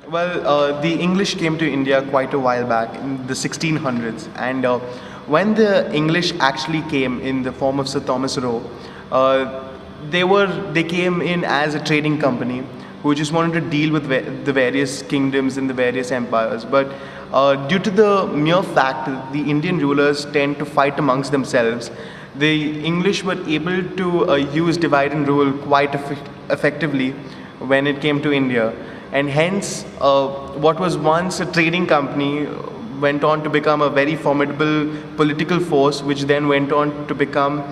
Well, the English came to India quite a while back in the 1600s, and when the English actually came in the form of Sir Thomas Roe, they came in as a trading company who just wanted to deal with the various kingdoms and the various empires. But due to the mere fact that the Indian rulers tend to fight amongst themselves, the English were able to use divide and rule quite effectively when it came to India. And hence, what was once a trading company went on to become a very formidable political force, which then went on to become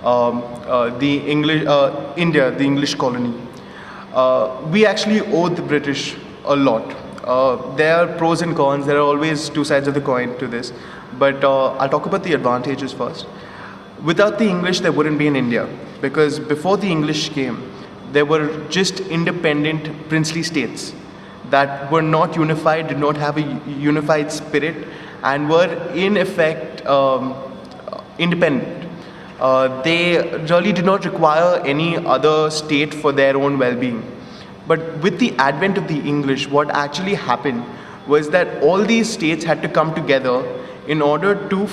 the India, the English colony. We actually owe the British a lot. There are pros and cons. There are always two sides of the coin to this. But I'll talk about the advantages first. Without the English, there wouldn't be an India, because before the English came, there were just independent princely states that were not unified, did not have a unified spirit, and were in effect independent. They really did not require any other state for their own well-being. But with the advent of the English, what actually happened was that all these states had to come together in order to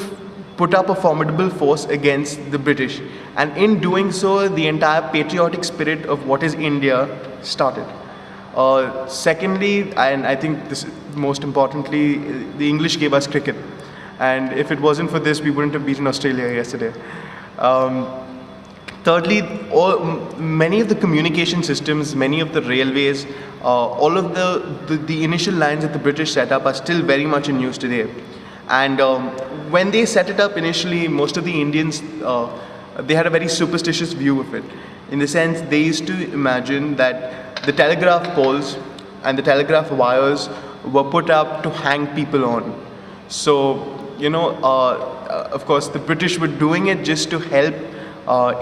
put up a formidable force against the British. And in doing so, the entire patriotic spirit of what is India started. Secondly, and I think this most importantly, the English gave us cricket. And if it wasn't for this, we wouldn't have beaten Australia yesterday. Thirdly, many of the communication systems, many of the railways, all of the initial lines that the British set up are still very much in use today. And when they set it up initially, most of the Indians, they had a very superstitious view of it. In the sense, they used to imagine that the telegraph poles and the telegraph wires were put up to hang people on. So, of course, the British were doing it just to help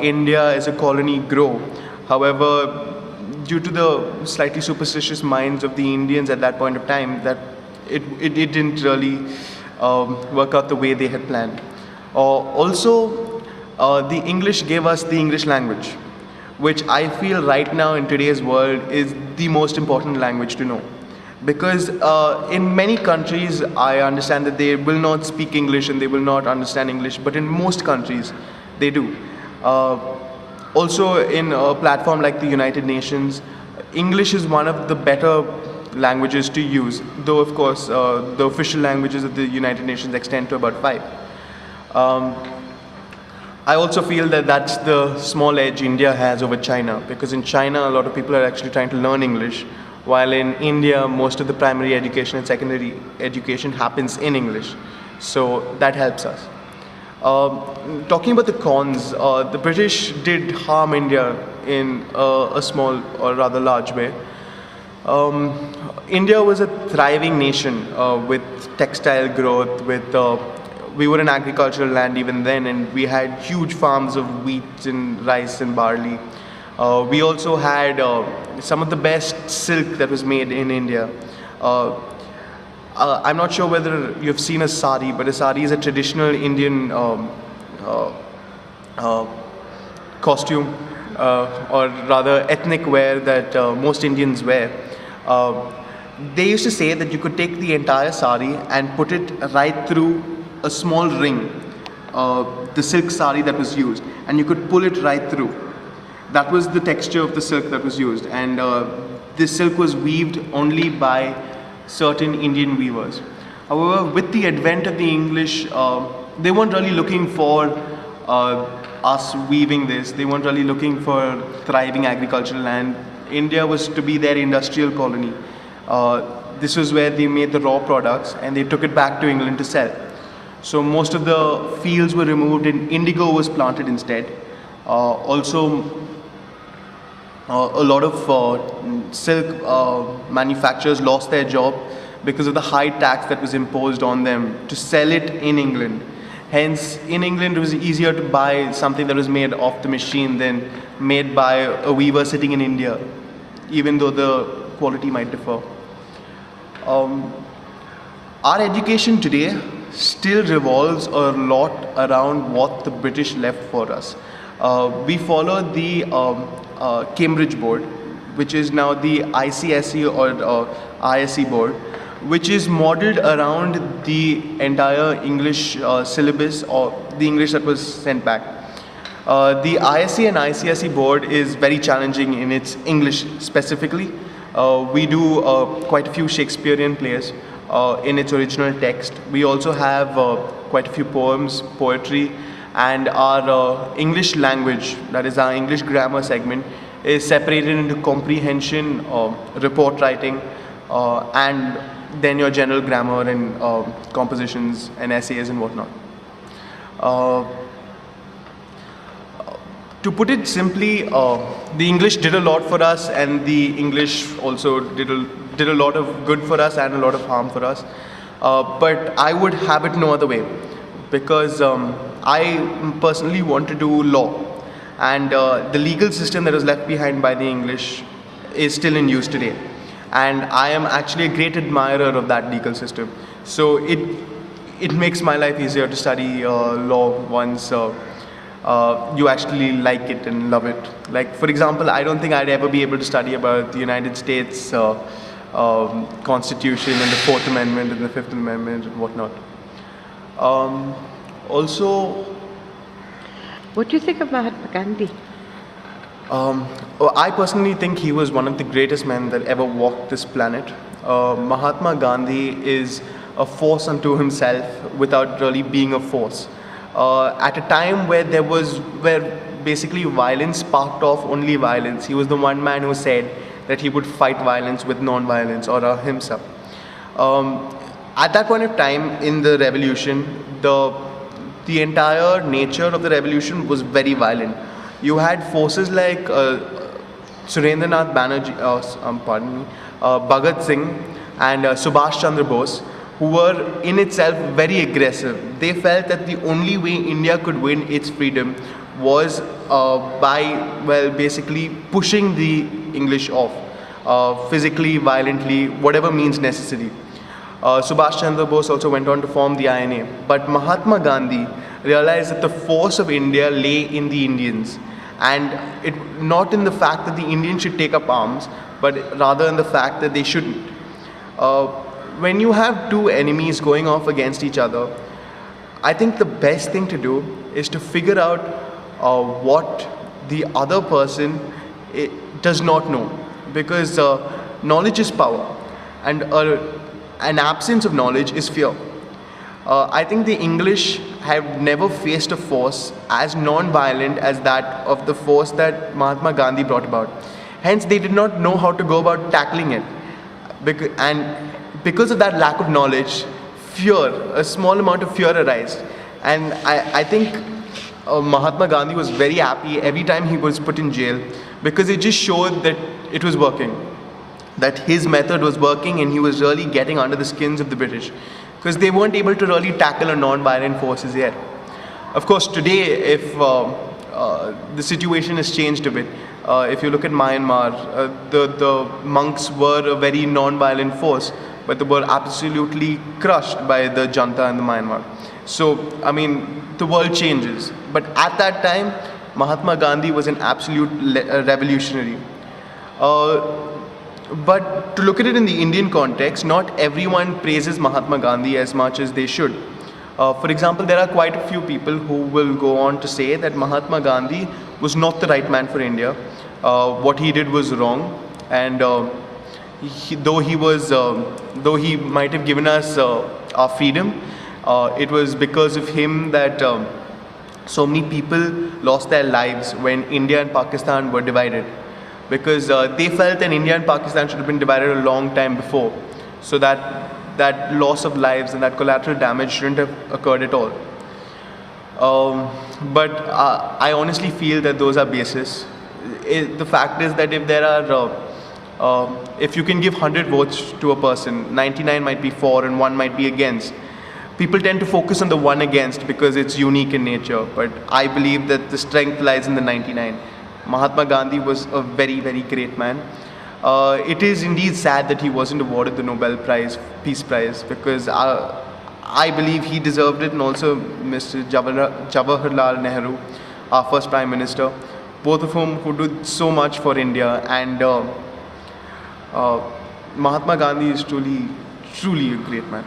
India as a colony grow. However, due to the slightly superstitious minds of the Indians at that point of time, that it didn't really work out the way they had planned. Also, the English gave us the English language, which I feel right now in today's world is the most important language to know. Because in many countries, I understand that they will not speak English and they will not understand English, but in most countries, they do. Also, in a platform like the United Nations, English is one of the better languages to use, though of course the official languages of the United Nations extend to about 5. I also feel that that's the small edge India has over China, because in China a lot of people are actually trying to learn English, while in India most of the primary education and secondary education happens in English. So that helps us. Talking about the cons, the British did harm India in a small or rather large way. India was a thriving nation with textile growth, we were an agricultural land even then, and we had huge farms of wheat and rice and barley. We also had some of the best silk that was made in India. I'm not sure whether you've seen a sari, but a sari is a traditional Indian costume, or rather ethnic wear that most Indians wear. They used to say that you could take the entire sari and put it right through a small ring, the silk sari that was used, and you could pull it right through. That was the texture of the silk that was used, and this silk was weaved only by certain Indian weavers. However, with the advent of the English, they weren't really looking for us weaving this. They weren't really looking for thriving agricultural land. India was to be their industrial colony. This was where they made the raw products and they took it back to England to sell. So most of the fields were removed and indigo was planted instead. Also, a lot of silk manufacturers lost their job because of the high tax that was imposed on them to sell it in England. Hence, in England, it was easier to buy something that was made off the machine than made by a weaver sitting in India, even though the quality might differ. Our education today still revolves a lot around what the British left for us. We follow the Cambridge board, which is now the ICSE or ISE board, which is modeled around the entire English syllabus or the English that was sent back. The ISE and ICSE board is very challenging in its English specifically. We do quite a few Shakespearean plays in its original text. We also have quite a few poems, poetry, and our English language, that is our English grammar segment, is separated into comprehension, report writing, and then your general grammar and compositions and essays and whatnot. To put it simply, the English did a lot for us, and the English also did a lot of good for us and a lot of harm for us. But I would have it no other way, because I personally want to do law, and the legal system that was left behind by the English is still in use today. And I am actually a great admirer of that legal system. So it makes my life easier to study law once you actually like it and love it. Like, for example, I don't think I'd ever be able to study about the United States Constitution and the Fourth Amendment and the Fifth Amendment and whatnot. Also, what do you think of Mahatma Gandhi? I personally think he was one of the greatest men that ever walked this planet. Mahatma Gandhi is a force unto himself without really being a force. At a time where basically violence sparked off only violence, he was the one man who said that he would fight violence with non-violence, or ahimsa. At that point of time in the revolution, the entire nature of the revolution was very violent. You had forces like Surendranath Banerjee, Bhagat Singh and Subhash Chandra Bose, who were in itself very aggressive. They felt that the only way India could win its freedom was by basically pushing the English off, physically, violently, whatever means necessary. Subhash Chandra Bose also went on to form the INA. But Mahatma Gandhi realized that the force of India lay in the Indians, and not in the fact that the Indians should take up arms, but rather in the fact that they shouldn't. When you have two enemies going off against each other, I think the best thing to do is to figure out what the other person does not know, because knowledge is power, and an absence of knowledge is fear. I think the English have never faced a force as non-violent as that of the force that Mahatma Gandhi brought about. Hence, they did not know how to go about tackling it. And because of that lack of knowledge, fear, a small amount of fear arose. And I think Mahatma Gandhi was very happy every time he was put in jail, because it just showed that it was working, that his method was working, and he was really getting under the skins of the British, because they weren't able to really tackle a non-violent forces yet. Of course, today, if the situation has changed a bit, if you look at Myanmar, the monks were a very non-violent force, but they were absolutely crushed by the junta in the Myanmar. So, I mean, the world changes. But at that time, Mahatma Gandhi was an absolute revolutionary. But to look at it in the Indian context, not everyone praises Mahatma Gandhi as much as they should. For example, there are quite a few people who will go on to say that Mahatma Gandhi was not the right man for India. What he did was wrong, and though he might have given us our freedom, it was because of him that so many people lost their lives when India and Pakistan were divided, because they felt that India and Pakistan should have been divided a long time before, so that loss of lives and that collateral damage shouldn't have occurred at all. But I honestly feel that those are baseless. The fact is that if there are if you can give 100 votes to a person, 99 might be for and 1 might be against. People tend to focus on the 1 against because it's unique in nature, but I believe that the strength lies in the 99. Mahatma Gandhi was a very, very great man. It is indeed sad that he wasn't awarded the Nobel Prize, Peace Prize, because I believe he deserved it, and also Mr. Jawaharlal Nehru, our first Prime Minister, both of whom who did so much for India, and Mahatma Gandhi is truly a great man.